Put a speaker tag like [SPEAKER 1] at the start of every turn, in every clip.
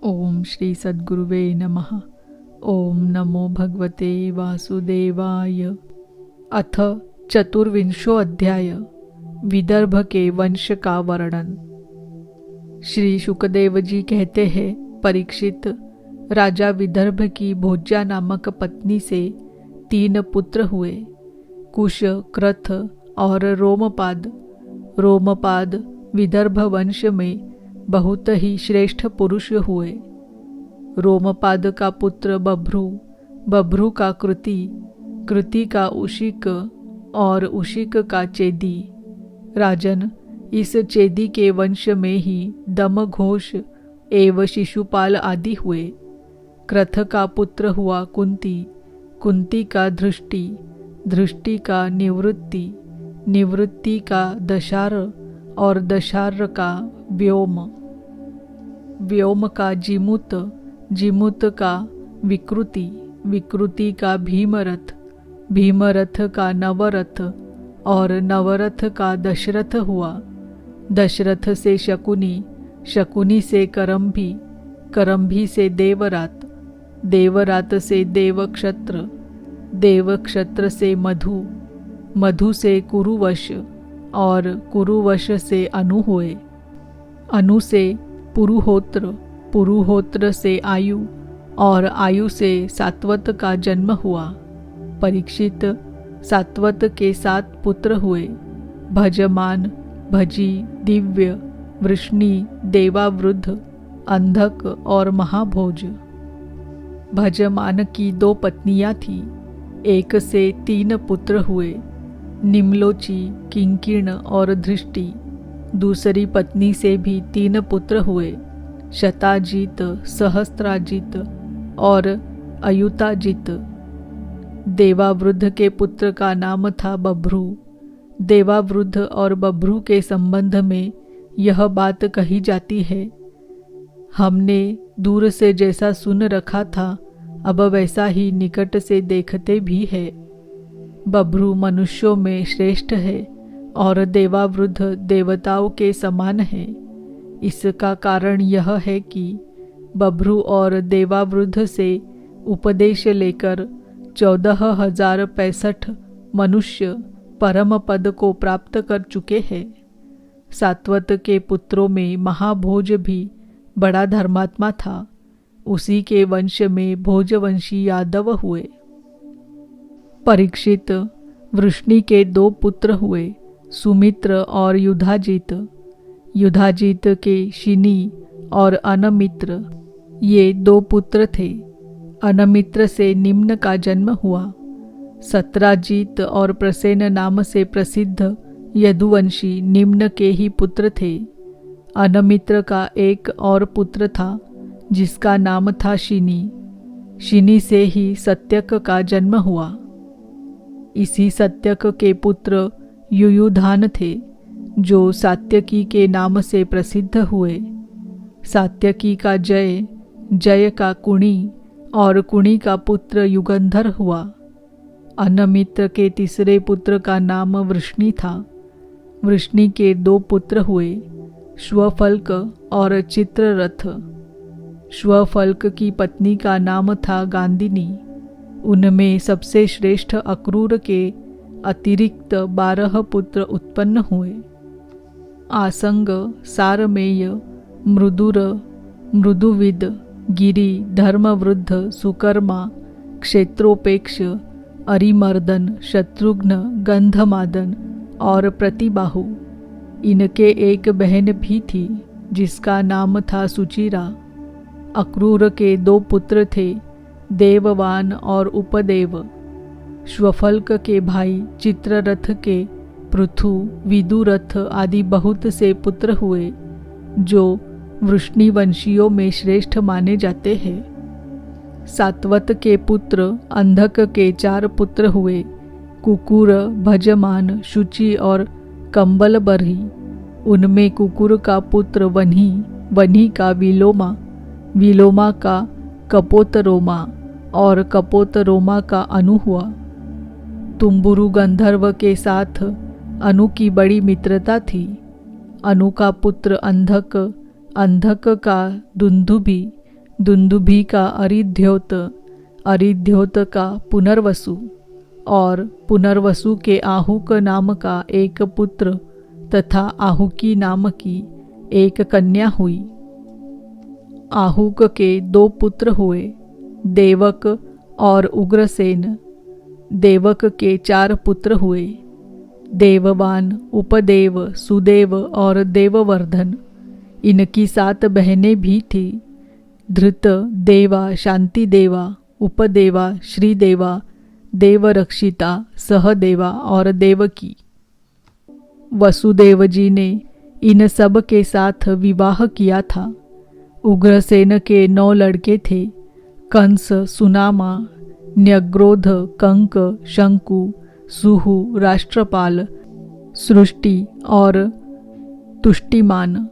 [SPEAKER 1] ओम श्री सद्गुरुवे नमः। ओम नमो भगवते वासुदेवाय। अथ चतुर्विंशो अध्याय। विदर्भ के वंश का वर्णन। श्री शुकदेव जी कहते हैं, परीक्षित, राजा विदर्भ की भोज्या नामक पत्नी से 3 पुत्र हुए, कुश, क्रथ और रोमपाद। रोमपाद विदर्भ वंश में बहुत ही श्रेष्ठ पुरुष हुए। रोमपाद का पुत्र बभ्रू, बभ्रू का कृति, कृति का उशिक और उशिक का चेदी। राजन, इस चेदी के वंश में ही दमघोष एवं शिशुपाल आदि हुए। क्रथ का पुत्र हुआ कुंती, कुंती का धृष्टि, धृष्टि का निवृत्ति, निवृत्ति का दशार और दशार का व्योम, व्योम का जिमुत, जिमुत का विकृति, विकृति का भीमरथ, भीमरथ का नवरथ और नवरथ का दशरथ हुआ। दशरथ से शकुनी, शकुनी से करम्भी, करम्भी से देवरात, देवरात से देवक्षत्र, देवक्षत्र से मधु, मधु से कुरुवश और कुरुवश से अनु हुए। अनु से पुरुहोत्र, पुरुहोत्र से आयु और आयु से सात्वत का जन्म हुआ। परीक्षित, सात्वत के 7 पुत्र हुए, भजमान, भजी, दिव्य, वृष्णि, देवावृद्ध, अंधक और महाभोज। भजमान की 2 पत्नियां थीं, एक से 3 पुत्र हुए, निम्लोची, किंकिण और दृष्टि। दूसरी पत्नी से भी 3 पुत्र हुए, शताजीत, सहस्त्राजित और अयुताजित। देवावृद्ध के पुत्र का नाम था बभ्रू। देवावृद्ध और बभ्रू के संबंध में यह बात कही जाती है, हमने दूर से जैसा सुन रखा था, अब वैसा ही निकट से देखते भी है। बभ्रू मनुष्यों में श्रेष्ठ है और देवावृद्ध देवताओं के समान है। इसका कारण यह है कि बभ्रू और देवावृद्ध से उपदेश लेकर 14,065 मनुष्य परम पद को प्राप्त कर चुके हैं। सात्वत के पुत्रों में महाभोज भी बड़ा धर्मात्मा था, उसी के वंश में भोजवंशी यादव हुए। परीक्षित, वृष्णि के 2 पुत्र हुए, सुमित्र और युधाजित। युधाजित के शिनी और अनमित्र, ये 2 पुत्र थे। अनमित्र से निम्न का जन्म हुआ। सत्राजित और प्रसेन नाम से प्रसिद्ध यदुवंशी निम्न के ही पुत्र थे। अनमित्र का एक और पुत्र था, जिसका नाम था शिनी। शिनी से ही सत्यक का जन्म हुआ। इसी सत्यक के पुत्र युयुधान थे, जो सात्यकी के नाम से प्रसिद्ध हुए। सात्यकी का जय, जय का कुणी और कुणी का पुत्र युगंधर हुआ। अनमित्र के तीसरे पुत्र का नाम वृष्णि था। वृष्णि के 2 पुत्र हुए, श्वफल्क और चित्ररथ। श्वफल्क की पत्नी का नाम था गांधिनी। उनमें सबसे श्रेष्ठ अक्रूर के अतिरिक्त 12 पुत्र उत्पन्न हुए। आसंग, सारमेय, मृदुर, मृदुविद, गिरि, धर्मवृद्ध, सुकर्मा, क्षेत्रोपेक्ष, अरिमर्दन, शत्रुघ्न, गंधमादन और प्रतिबाहु। इनके एक बहन भी थी, जिसका नाम था सुचिरा। अक्रूर के 2 पुत्र थे, देववान और उपदेव। श्वफल्क के भाई चित्ररथ के पृथु, विदुरथ आदि बहुत से पुत्र हुए, जो वृष्णिवंशियों में श्रेष्ठ माने जाते हैं। सात्वत के पुत्र अंधक के 4 पुत्र हुए, कुकुर, भजमान, शुचि और कंबलबर्ही। उनमें कुकुर का पुत्र वन्ही, वन्ही का विलोमा, विलोमा का कपोतरोमा और कपोतरोमा का अनु हुआ। तुम्बुरु गंधर्व के साथ अनु की बड़ी मित्रता थी। अनु का पुत्र अंधक, अंधक का दुंदुभि दुंदुभी का अरिध्योत, अरिध्योत का पुनर्वसु और पुनर्वसु के आहुक नाम का एक पुत्र तथा आहुकी नाम की एक कन्या हुई। आहुक के 2 पुत्र हुए, देवक और उग्रसेन। देवक के 4 पुत्र हुए, देववान, उपदेव, सुदेव और देववर्धन। इनकी 7 बहनें भी थी, धृत, देवा, शांति देवा, उपदेवा, श्रीदेवा, देवरक्षिता, सहदेवा और देवकी। वसुदेव जी ने इन सब के साथ विवाह किया था। उग्रसेन के 9 लड़के थे, कंस, सुनामा, न्यग्रोध, कंक, शंकु, सुहु, राष्ट्रपाल, सृष्टि और तुष्टिमान।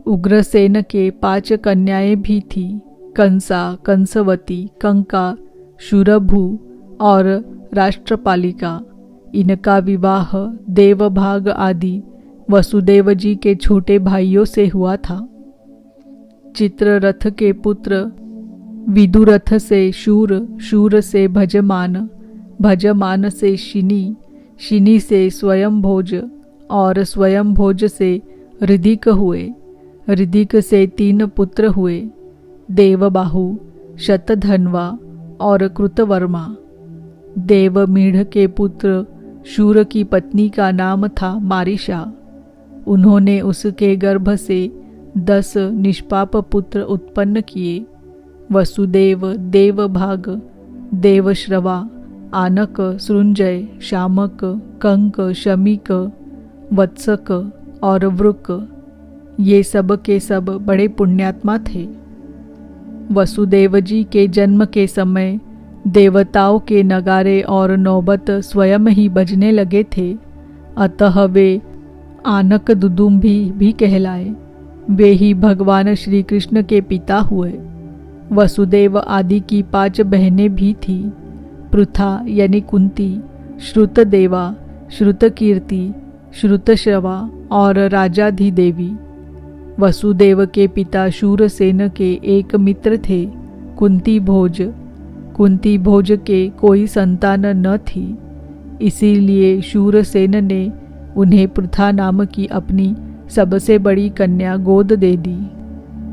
[SPEAKER 1] उग्रसेन के 5 कन्याएं भी थी, कंसा, कंसवती, कंका, शूरभु और राष्ट्रपालिका। इनका विवाह देवभाग आदि वसुदेव जी के छोटे भाइयों से हुआ था। चित्ररथ के पुत्र विदुरथ से शूर, शूर से भजमान, भजमान से शिनी, शिनी से स्वयंभोज और स्वयंभोज से ऋदिक हुए। ऋदिक से 3 पुत्र हुए, देवबाहु, शतधन्वा और कृतवर्मा। देवमीढ़ के पुत्र शूर की पत्नी का नाम था मारिशा। उन्होंने उसके गर्भ से 10 निष्पाप पुत्र उत्पन्न किए, वसुदेव, देवभाग, देवश्रवा, आनक, सृंजय, शामक, कंक, शमीक, वत्सक और वृक। ये सब के सब बड़े पुण्यात्मा थे। वसुदेव जी के जन्म के समय देवताओं के नगारे और नौबत स्वयं ही बजने लगे थे, अतः वे आनक दुदुम्भी भी कहलाए। वे ही भगवान श्री कृष्ण के पिता हुए। वसुदेव आदि की 5 बहनें भी थी, पृथा यानी कुंती, श्रुतदेवा, श्रुतकीर्ति, श्रुतश्रवा और राजाधिदेवी। वसुदेव के पिता शूरसेन के एक मित्र थे, कुंती भोज। कुंती भोज के कोई संतान न थी, इसीलिए शूरसेन ने उन्हें पृथा नाम की अपनी सबसे बड़ी कन्या गोद दे दी।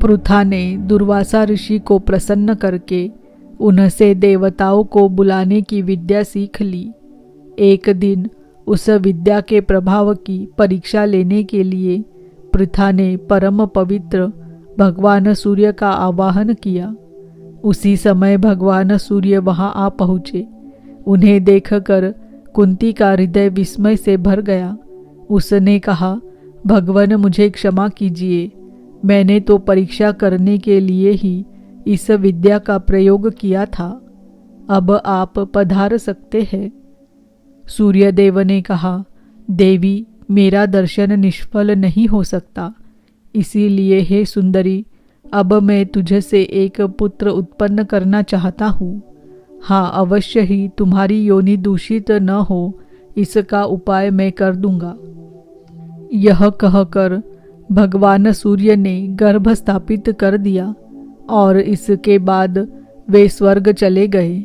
[SPEAKER 1] पृथा ने दुर्वासा ऋषि को प्रसन्न करके उनसे देवताओं को बुलाने की विद्या सीख ली। एक दिन उस विद्या के प्रभाव की परीक्षा लेने के लिए पृथा ने परम पवित्र भगवान सूर्य का आवाहन किया। उसी समय भगवान सूर्य वहां आ पहुँचे। उन्हें देखकर कुंती का हृदय विस्मय से भर गया। उसने कहा, भगवान मुझे क्षमा कीजिए, मैंने तो परीक्षा करने के लिए ही इस विद्या का प्रयोग किया था। अब आप पधार सकते हैं। सूर्यदेव ने कहा, देवी, मेरा दर्शन निष्फल नहीं हो सकता, इसीलिए हे सुंदरी, अब मैं तुझसे एक पुत्र उत्पन्न करना चाहता हूँ। हाँ, अवश्य ही तुम्हारी योनि दूषित न हो, इसका उपाय मैं कर दूंगा। यह कहकर भगवान सूर्य ने गर्भ स्थापित कर दिया और इसके बाद वे स्वर्ग चले गए।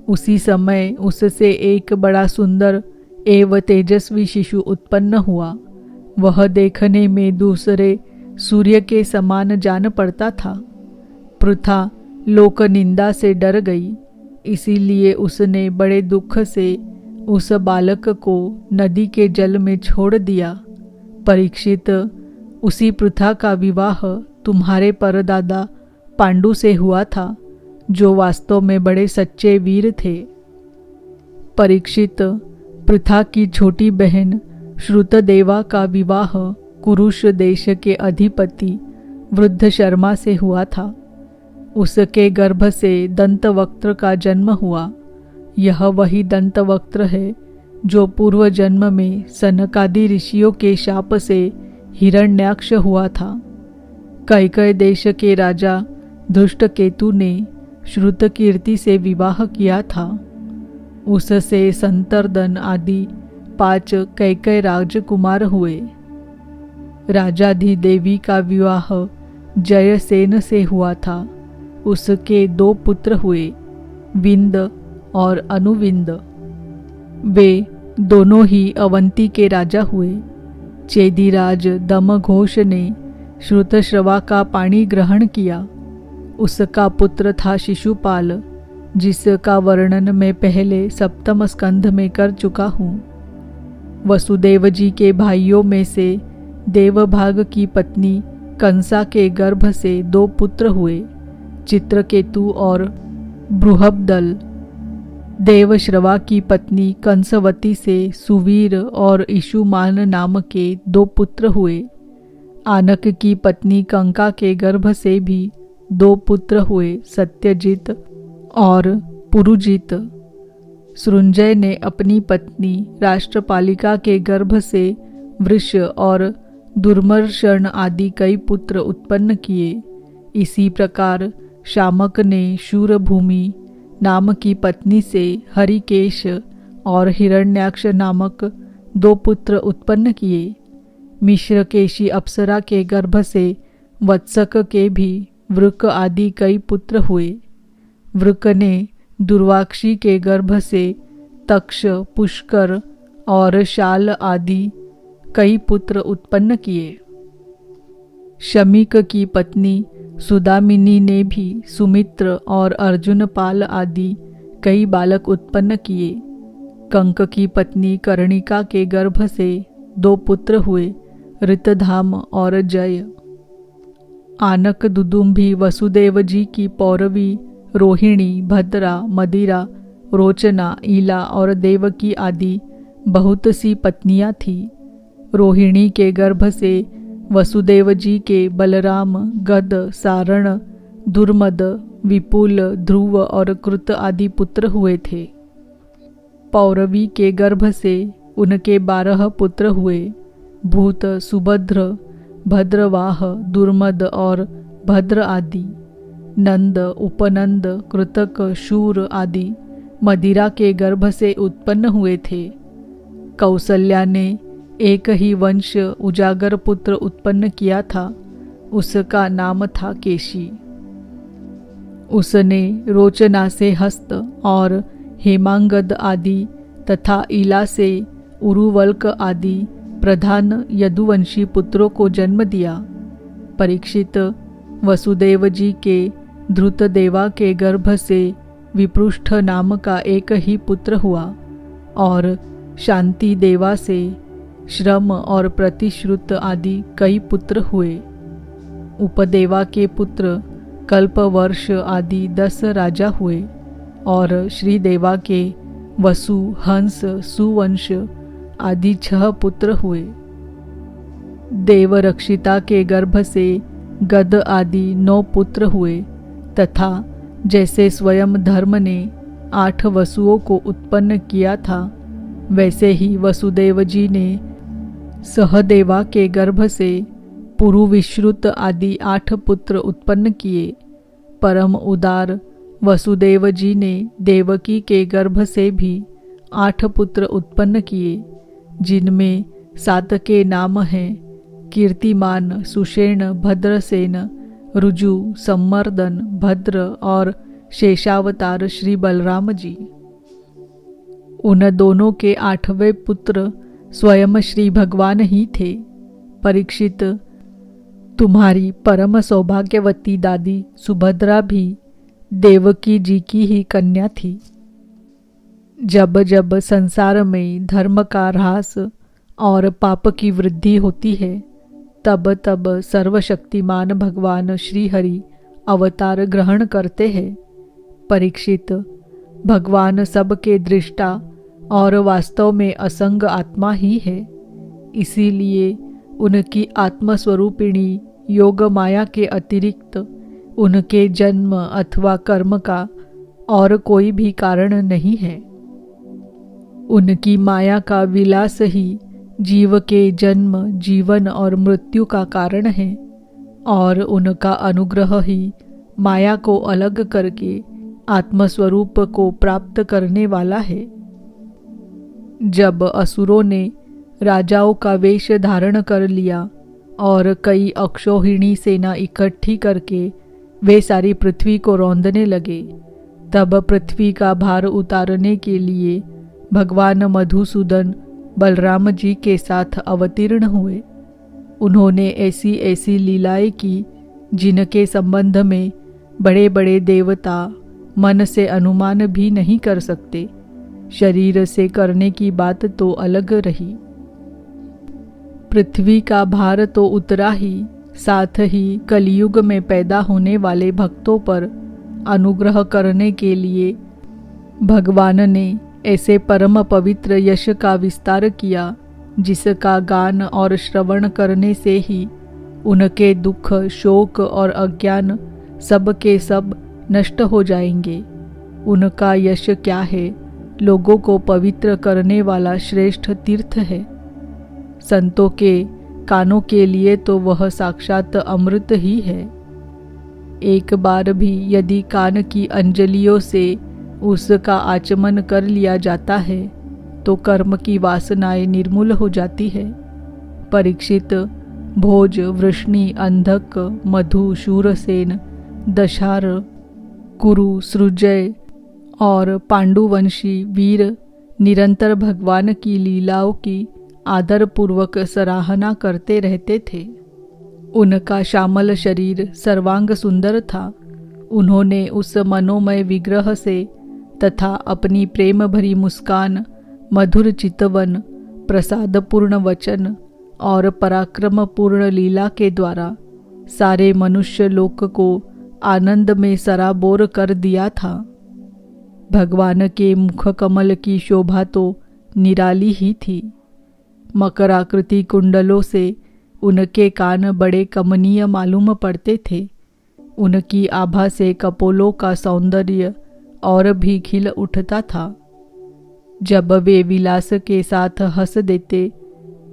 [SPEAKER 1] उसी समय उससे एक बड़ा सुंदर एवं तेजस्वी शिशु उत्पन्न हुआ। वह देखने में दूसरे सूर्य के समान जान पड़ता था। पृथा लोक निंदा से डर गई, इसीलिए उसने बड़े दुख से उस बालक को नदी के जल में छोड़ दिया। परीक्षित, उसी पृथा का विवाह तुम्हारे परदादा पांडु से हुआ था, जो वास्तव में बड़े सच्चे वीर थे। परीक्षित, पृथा की छोटी बहन श्रुतदेवा का विवाह कुरुष देश के अधिपति वृद्ध शर्मा से हुआ था। उसके गर्भ से दंतवक्त्र का जन्म हुआ। यह वही दंतवक्त्र है जो पूर्व जन्म में सनकादि ऋषियों के शाप से हिरण्याक्ष हुआ था। कैकय देश के राजा धृष्टकेतु ने श्रुतकीर्ति से विवाह किया था। उससे संतर्दन आदि 5 कैकय राजकुमार हुए। राजाधिदेवी का विवाह जयसेन से हुआ था। उसके 2 पुत्र हुए, विंद और अनुविंद। वे दोनों ही अवंती के राजा हुए। चेदीराज दमघोष ने श्रुतश्रवा का पाणी ग्रहण किया। उसका पुत्र था शिशुपाल, जिसका वर्णन मैं पहले सप्तम स्कंध में कर चुका हूँ। वसुदेव जी के भाइयों में से देवभाग की पत्नी कंसा के गर्भ से 2 पुत्र हुए, चित्रकेतु और बृहद्दल। देवश्रवा की पत्नी कंसवती से सुवीर और इशुमान नाम के 2 पुत्र हुए। आनक की पत्नी कंका के गर्भ से भी 2 पुत्र हुए, सत्यजित और पुरुजित। सृंजय ने अपनी पत्नी राष्ट्रपालिका के गर्भ से वृष और दुर्मर्शन आदि कई पुत्र उत्पन्न किए। इसी प्रकार शामक ने शूरभूमि नाम की पत्नी से हरिकेश और हिरण्याक्ष नामक 2 पुत्र उत्पन्न किए। मिश्रकेशी अप्सरा के गर्भ से वत्सक के भी वृक आदि कई पुत्र हुए। वृक ने दुर्वाक्षी के गर्भ से तक्ष, पुष्कर और शाल आदि कई पुत्र उत्पन्न किए। शमीक की पत्नी सुदामिनी ने भी सुमित्र और अर्जुनपाल आदि कई बालक उत्पन्न किए। कंक की पत्नी कर्णिका के गर्भ से 2 पुत्र हुए, ऋतधाम और जय। आनक दुदुम्भी वसुदेव जी की पौरवी रोहिणी, भद्रा, मदिरा, रोचना, ईला और देवकी आदि बहुत सी पत्नियां थीं। रोहिणी के गर्भ से वसुदेव जी के बलराम, गद, सारण, दुर्मद, विपुल, ध्रुव और कृत आदि पुत्र हुए थे। पौरवी के गर्भ से उनके 12 पुत्र हुए, भूत, सुभद्र, भद्रवाह, दुर्मद और भद्र आदि। नंद, उपनंद, कृतक, शूर आदि मदिरा के गर्भ से उत्पन्न हुए थे। कौसल्या ने एक ही वंश उजागर पुत्र उत्पन्न किया था, उसका नाम था केशी। उसने रोचना से हस्त और हेमांगद आदि तथा ईला से उरुवल्क आदि प्रधान यदुवंशी पुत्रों को जन्म दिया। परीक्षित वसुदेव जी के धृतदेवा के गर्भ से विपृष्ठ नाम का एक ही पुत्र हुआ और शांति देवा से श्रम और प्रतिश्रुत आदि कई पुत्र हुए। उपदेवा के पुत्र कल्पवर्ष आदि 10 राजा हुए और श्रीदेवा के वसु, हंस, सुवंश आदि 6 पुत्र हुए। देवरक्षिता के गर्भ से गद आदि 9 पुत्र हुए तथा जैसे स्वयं धर्म ने 8 वसुओं को उत्पन्न किया था, वैसे ही वसुदेव जी ने सहदेवा के गर्भ से पुरुविश्रुत आदि 8 पुत्र उत्पन्न किए। परम उदार वसुदेव जी ने देवकी के गर्भ से भी 8 पुत्र उत्पन्न किए, जिनमें 7 के नाम हैं कीर्तिमान, सुषेण, भद्रसेन, रुजु, सम्मर्दन, भद्र और शेषावतार श्री बलराम जी। उन दोनों के 8वें पुत्र स्वयं श्री भगवान ही थे। परीक्षित, तुम्हारी परम सौभाग्यवती दादी सुभद्रा भी देवकी जी की ही कन्या थी। जब जब संसार में धर्म का ह्रास और पाप की वृद्धि होती है, तब तब सर्वशक्तिमान भगवान श्री हरि अवतार ग्रहण करते हैं। परीक्षित, भगवान सबके दृष्टा और वास्तव में असंग आत्मा ही है। इसीलिए उनकी आत्मस्वरूपिणी योग माया के अतिरिक्त उनके जन्म अथवा कर्म का और कोई भी कारण नहीं है। उनकी माया का विलास ही जीव के जन्म, जीवन और मृत्यु का कारण है और उनका अनुग्रह ही माया को अलग करके आत्मस्वरूप को प्राप्त करने वाला है। जब असुरों ने राजाओं का वेश धारण कर लिया और कई अक्षौहिणी सेना इकट्ठी करके वे सारी पृथ्वी को रौंदने लगे। तब पृथ्वी का भार उतारने के लिए भगवान मधुसूदन बलराम जी के साथ अवतीर्ण हुए। उन्होंने ऐसी ऐसी लीलाएं की जिनके संबंध में बड़े बड़े देवता मन से अनुमान भी नहीं कर सकते। शरीर से करने की बात तो अलग रही। पृथ्वी का भार तो उतरा ही, साथ ही कलयुग में पैदा होने वाले भक्तों पर अनुग्रह करने के लिए भगवान ने ऐसे परम पवित्र यश का विस्तार किया जिसका गान और श्रवण करने से ही उनके दुख, शोक और अज्ञान सब के सब नष्ट हो जाएंगे। उनका यश क्या है? लोगों को पवित्र करने वाला श्रेष्ठ तीर्थ है। संतों के कानों के लिए तो वह साक्षात अमृत ही है। एक बार भी यदि कान की अंजलियों से उसका आचमन कर लिया जाता है तो कर्म की वासनाएं निर्मूल हो जाती है। परीक्षित, भोज, वृष्णि, अंधक, मधु, शूरसेन, दशार, कुरु, सृजय और पांडुवंशी वीर निरंतर भगवान की लीलाओं की आदरपूर्वक सराहना करते रहते थे। उनका श्यामल शरीर सर्वांग सुंदर था। उन्होंने उस मनोमय विग्रह से तथा अपनी प्रेम भरी मुस्कान, मधुर चितवन, प्रसादपूर्ण वचन और पराक्रमपूर्ण लीला के द्वारा सारे मनुष्य लोक को आनंद में सराबोर कर दिया था। भगवान के मुख कमल की शोभा तो निराली ही थी। मकराकृति कुंडलों से उनके कान बड़े कमनीय मालूम पड़ते थे। उनकी आभा से कपोलों का सौंदर्य और भी खिल उठता था। जब वे विलास के साथ हंस देते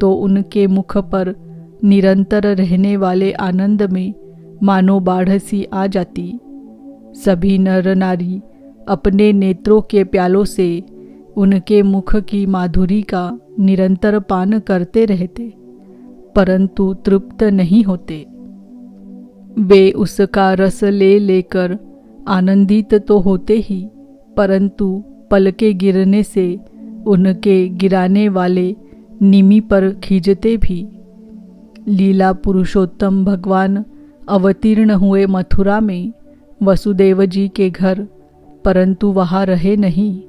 [SPEAKER 1] तो उनके मुख पर निरंतर रहने वाले आनंद में मानो बाढ़ सी आ जाती। सभी नर नारी अपने नेत्रों के प्यालों से उनके मुख की माधुरी का निरंतर पान करते रहते, परंतु तृप्त नहीं होते। वे उसका रस ले लेकर आनंदित तो होते ही, परंतु पलके गिरने से उनके गिराने वाले निमि पर खींचते भी। लीला पुरुषोत्तम भगवान अवतीर्ण हुए मथुरा में वसुदेव जी के घर, परंतु वहाँ रहे नहीं।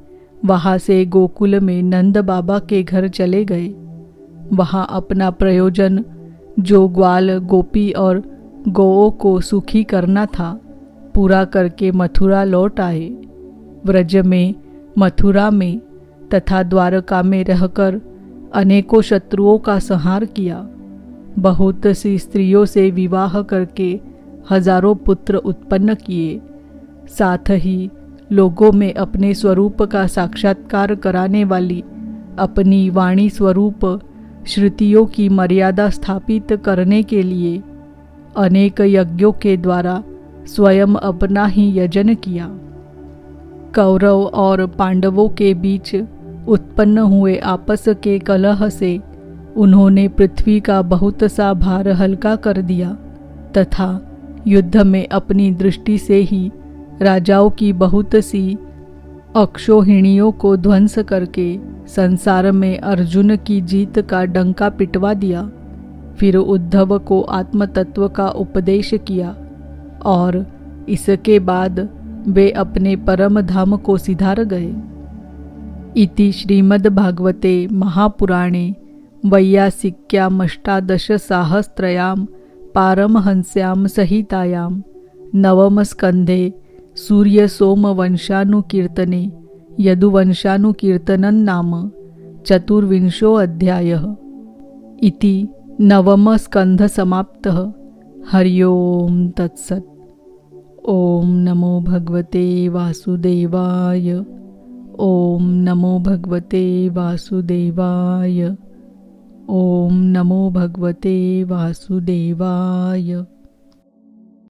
[SPEAKER 1] वहाँ से गोकुल में नंद बाबा के घर चले गए। वहाँ अपना प्रयोजन, जो ग्वाल, गोपी और गौओं को सुखी करना था, पूरा करके मथुरा लौट आए। व्रज में, मथुरा में तथा द्वारका में रहकर अनेकों शत्रुओं का संहार किया। बहुत सी स्त्रियों से विवाह करके हजारों पुत्र उत्पन्न किए। साथ ही लोगों में अपने स्वरूप का साक्षात्कार कराने वाली अपनी वाणी स्वरूप श्रुतियों की मर्यादा स्थापित करने के लिए अनेक यज्ञों के द्वारा स्वयं अपना ही यजन किया। कौरव और पांडवों के बीच उत्पन्न हुए आपस के कलह से उन्होंने पृथ्वी का बहुत सा भार हल्का कर दिया तथा युद्ध में अपनी दृष्टि से ही राजाओं की बहुत सी अक्षोहिणियों को ध्वंस करके संसार में अर्जुन की जीत का डंका पिटवा दिया। फिर उद्धव को आत्मतत्व का उपदेश किया और इसके बाद वे अपने परम धाम को सिधार गए। इति श्रीमद्भागवते महापुराणे वैयासिक्यामष्टादशसाहस्रयां पारमहंस्यां संहितायां नवमस्कन्धे सूर्यसोमवंशानुकीर्तने यदुवंशानुकीर्तनं नाम चतुर्विंशोऽध्यायः। इति नवमस्कन्धसमाप्तः। हरि ओम तत्सत्। ओम नमो भगवते वासुदेवाय। ओम नमो भगवते वासुदेवाय। ओम नमो भगवते वासुदेवाय।